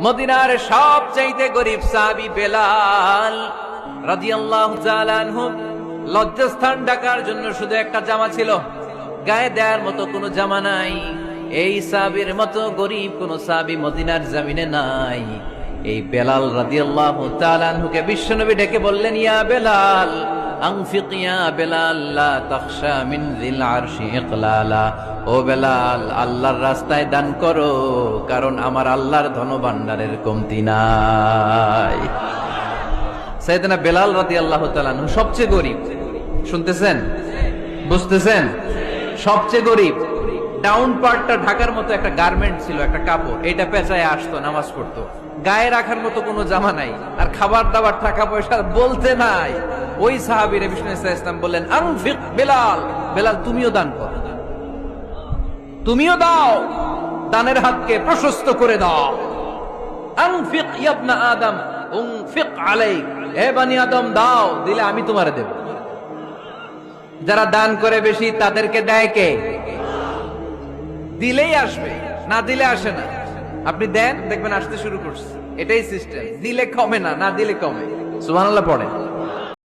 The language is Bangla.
মদিনার সবচাইতে গরিব সাহাবী বেলাল রাদিয়াল্লাহু তাআলা আনহু লজ্জাস্থান ঢাকার জন্য শুধু একটা জামা ছিল, গায়ে দেওয়ার মতো কোনো জামা নাই। এই সাহাবীর মতো গরিব কোন সাহাবী মদিনার জমিনে নাই। এই বেলাল রাদিয়াল্লাহু তাআলা আনহুকে বিশ্বনবী ডেকে বললেন, ইয়া বেলাল আনফিক ইয়া বেলাল লা তাখশা মিন যিল আরশি ইকলালা। ও বেলাল, আল্লাহর রাস্তায় দান করো, কারণ আমার আল্লাহর ধনভাণ্ডারের কমতি নাই। সাইয়েদনা বেলাল রাদিয়াল্লাহু তাআলা আনহু সবচেয়ে গরিব। শুনতেছেন, বুঝতেছেন? সবচেয়ে গরিব। ডাউন পার্টটা ঢাকার মতো একটা গার্মেন্ট ছিল, একটা কাপড়, এটা পেঁচায় আসতো, নামাজ পড়তো। গায়ে রাখার মতো কোনো জামা নাই, আর খাবার দাবার টাকা পয়সা বলতে নাই। ওই সাহাবীর বিষ্ণু ইসলাম বললেন, আনফিক বেলাল, বেলাল তুমিও দান করো, তুমিও দাও, দানের হাতকে প্রশস্ত করে দাও। আনফিক ইয়া ইবনা আদম উনফিক আলাইক, হে বনি আদম দাও, দিলে আমি তোমারে দেব। যারা দান করে বেশি তাদেরকে দেয় কে? দিলেই আসবে, না দিলে আসে না। আপনি দেন, দেখবেন আসতে শুরু করছে। এটাই সিস্টেম। দিলে কমে না, না দিলে কমে। সুবহানাল্লাহ পড়েন।